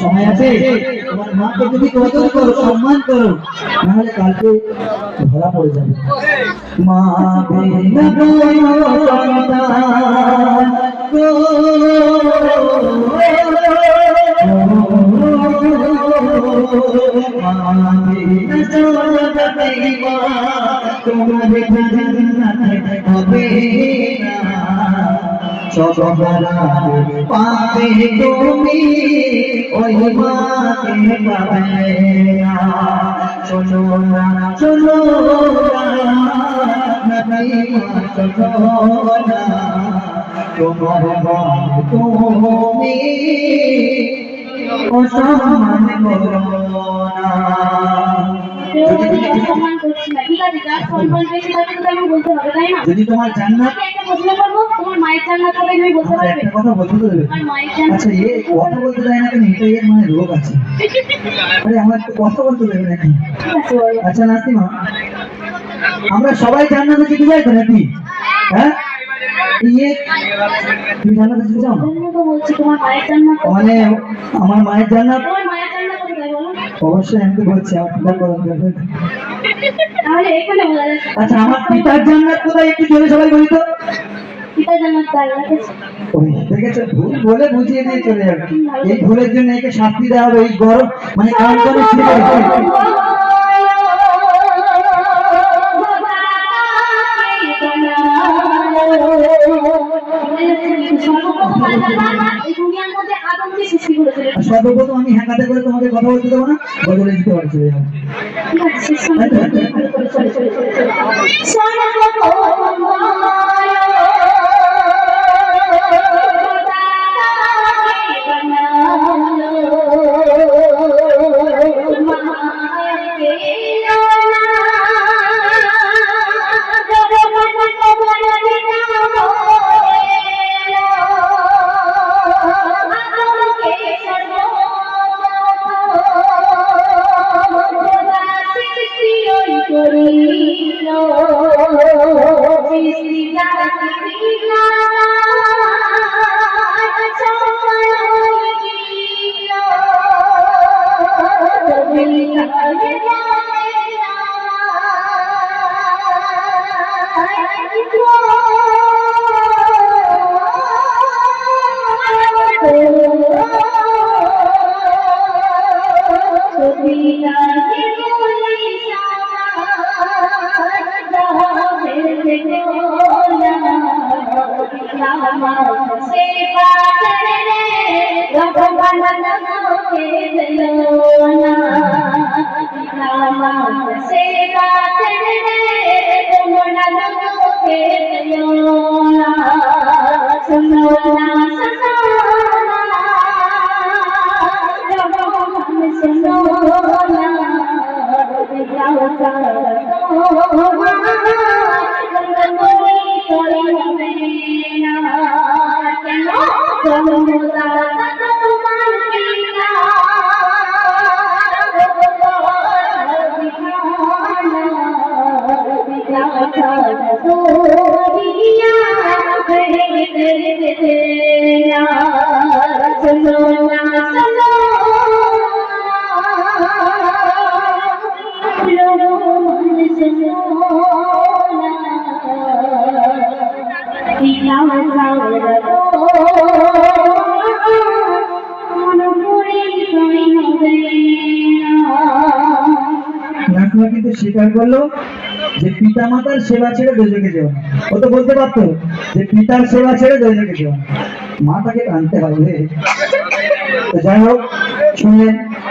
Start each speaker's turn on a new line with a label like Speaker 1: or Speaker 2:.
Speaker 1: সময় আছে তোমার মাকে যদি কদর করো সম্মান করো নাহলে কালকে ধরা পড়ে যাবে। মা বিনা কোনো সন্তান গো মা বিনা জগতে মা তোমার জান্নাত হবে না পাবে তুমি ওই মাকে পাবে না। শোনো না শোনো না তোমার তুমি অসম্মান করো না। যদি তোমার জান্নাত তোমার মায়ের জান্নাত হবে তুমি বলতে পারবে? একটা কথা বলতে দেবে? আচ্ছা এ কথা বলতে দেয় না কেন? এটা এর মানে রোগ আছে। আরে আমার একটু কথা বলতে দেবে নাকি? আচ্ছা নাসিমা আমরা সবাই জান্নাতে যেতে যাই তো নাকি? হ্যাঁ তুমি জান্নাতে যেতে চাও? মানে আমার মায়ের জান্নাত অবশ্যই আমি তো বলছি আচ্ছা আমার পিতার জান্নাত কোথায় একটু জোরে সবাই বলি তো। দেখেছো ভুল বলে বুঝিয়ে দিয়ে চলে যাবে। এই ভুলের জন্য একে শাস্তি দেওয়া হবে। এই গরম মানে সর্বপ্রথম আমি হ্যাকাতে করে তোমাকে কথা বলতে দেবো না, বদলে দিতে পারি চলে যাবো। কিন্তু স্বীকার করলো যে পিতা মাতার সেবা ছেড়ে দোজখে যেও না। ও তো বলতে পারতো যে পিতার সেবা ছেড়ে দোজখে যেও না, মাতাকে আনতে হবে। তো যাই হোক শুনলেন